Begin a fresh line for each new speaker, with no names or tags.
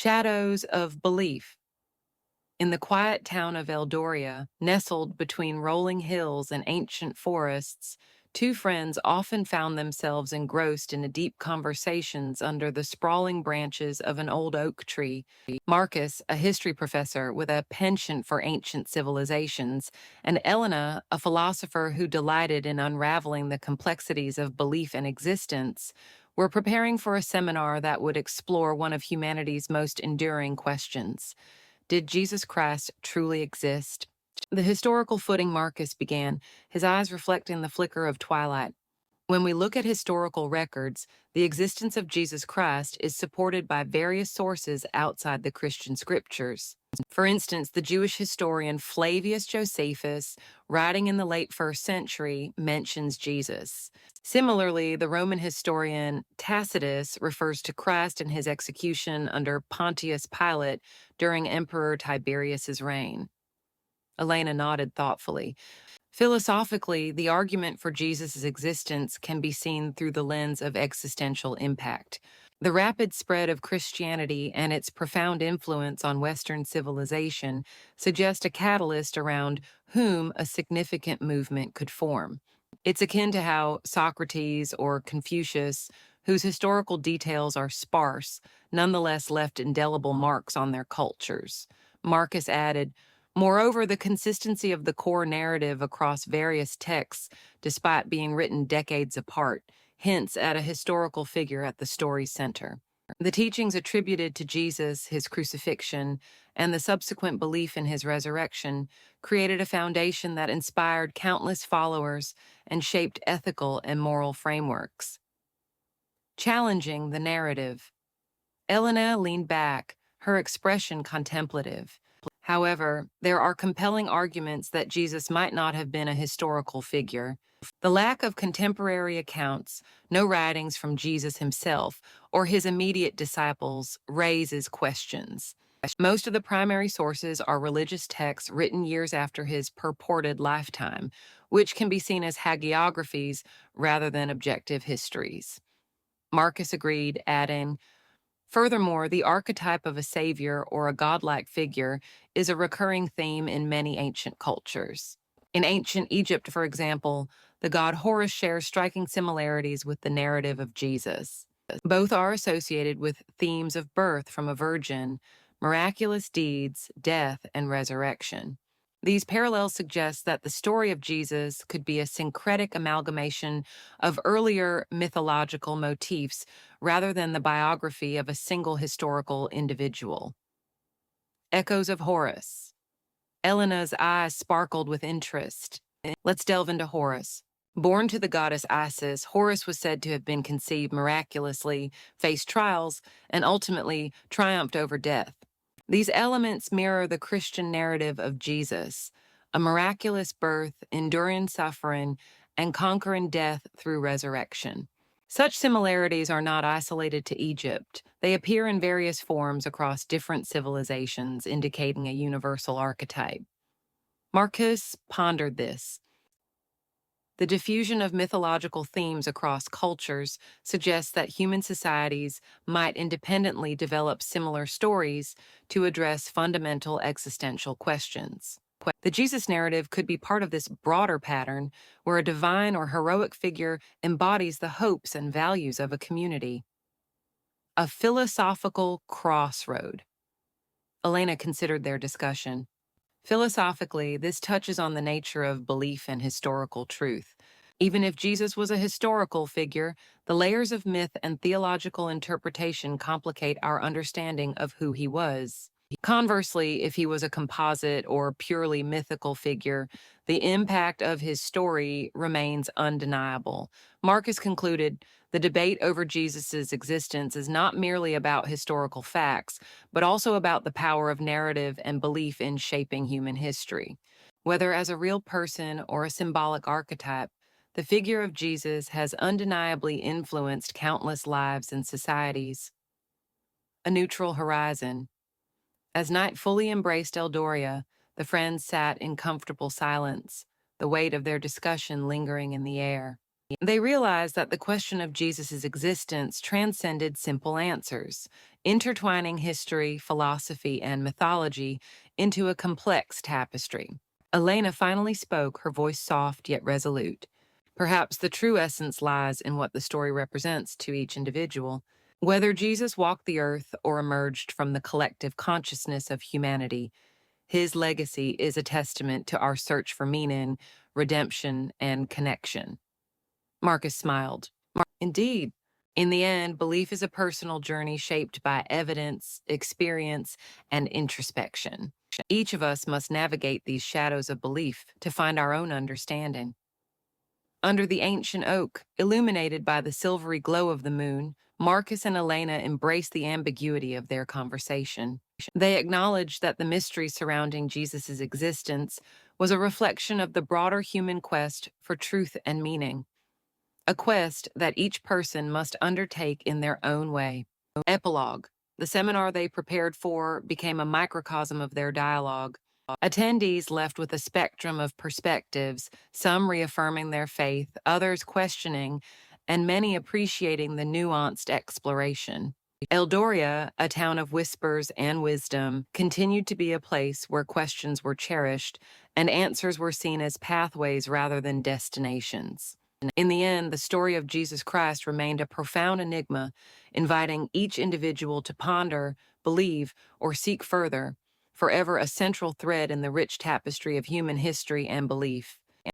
Shadows of belief. In the quiet town of Eldoria, nestled between rolling hills and ancient forests, two friends often found themselves engrossed in deep conversations under the sprawling branches of an old oak tree. Marcus, a history professor with a penchant for ancient civilizations, and Elena, a philosopher who delighted in unraveling the complexities of belief and existence, were preparing for a seminar that would explore one of humanity's most enduring questions. Did Jesus Christ truly exist? The historical footing Marcus began, his eyes reflecting the flicker of twilight. When we look at historical records, the existence of Jesus Christ is supported by various sources outside the Christian scriptures. For instance, the Jewish historian Flavius Josephus, writing in the late 1st century, mentions Jesus. Similarly, the Roman historian Tacitus refers to Christ and his execution under Pontius Pilate during Emperor Tiberius's reign. Elena nodded thoughtfully. Philosophically, the argument for Jesus' existence can be seen through the lens of existential impact. The rapid spread of Christianity and its profound influence on Western civilization suggest a catalyst around whom a significant movement could form. It's akin to how Socrates or Confucius, whose historical details are sparse, nonetheless left indelible marks on their cultures. Marcus added, moreover, the consistency of the core narrative across various texts, despite being written decades apart, hints at a historical figure at the story's center. The teachings attributed to Jesus, his crucifixion, and the subsequent belief in his resurrection created a foundation that inspired countless followers and shaped ethical and moral frameworks. Challenging the narrative. Elena leaned back, her expression contemplative. However, there are compelling arguments that Jesus might not have been a historical figure. The lack of contemporary accounts, no writings from Jesus himself or his immediate disciples, raises questions. Most of the primary sources are religious texts written years after his purported lifetime, which can be seen as hagiographies rather than objective histories. Marcus agreed, adding, furthermore, the archetype of a savior or a godlike figure is a recurring theme in many ancient cultures. In ancient Egypt, for example, the god Horus shares striking similarities with the narrative of Jesus. Both are associated with themes of birth from a virgin, miraculous deeds, death, and resurrection. These parallels suggest that the story of Jesus could be a syncretic amalgamation of earlier mythological motifs rather than the biography of a single historical individual. Echoes of Horus. Elena's eyes sparkled with interest. Let's delve into Horus. Born to the goddess Isis, Horus was said to have been conceived miraculously, faced trials, and ultimately triumphed over death. These elements mirror the Christian narrative of Jesus, a miraculous birth, enduring suffering, and conquering death through resurrection. Such similarities are not isolated to Egypt. They appear in various forms across different civilizations, indicating a universal archetype. Marcus pondered this. The diffusion of mythological themes across cultures suggests that human societies might independently develop similar stories to address fundamental existential questions. The Jesus narrative could be part of this broader pattern where a divine or heroic figure embodies the hopes and values of a community. A philosophical crossroad. Elena considered their discussion. Philosophically, this touches on the nature of belief and historical truth. Even if Jesus was a historical figure, the layers of myth and theological interpretation complicate our understanding of who he was. Conversely, if he was a composite or purely mythical figure, the impact of his story remains undeniable. Marcus concluded, the debate over Jesus' existence is not merely about historical facts, but also about the power of narrative and belief in shaping human history. Whether as a real person or a symbolic archetype, the figure of Jesus has undeniably influenced countless lives and societies. A neutral horizon. As night fully embraced Eldoria, the friends sat in comfortable silence, the weight of their discussion lingering in the air. They realized that the question of Jesus' existence transcended simple answers, intertwining history, philosophy, and mythology into a complex tapestry. Elena finally spoke, her voice soft yet resolute. Perhaps the true essence lies in what the story represents to each individual. Whether Jesus walked the earth or emerged from the collective consciousness of humanity, his legacy is a testament to our search for meaning, redemption, and connection. Marcus smiled. Indeed. In the end, belief is a personal journey shaped by evidence, experience, and introspection. Each of us must navigate these shadows of belief to find our own understanding. Under the ancient oak, illuminated by the silvery glow of the moon, Marcus and Elena embraced the ambiguity of their conversation. They acknowledged that the mystery surrounding Jesus' existence was a reflection of the broader human quest for truth and meaning, a quest that each person must undertake in their own way. Epilogue. The seminar they prepared for became a microcosm of their dialogue. Attendees left with a spectrum of perspectives, some reaffirming their faith, others questioning, and many appreciating the nuanced exploration. Eldoria, a town of whispers and wisdom, continued to be a place where questions were cherished and answers were seen as pathways rather than destinations. In the end, the story of Jesus Christ remained a profound enigma, inviting each individual to ponder, believe, or seek further, forever a central thread in the rich tapestry of human history and belief.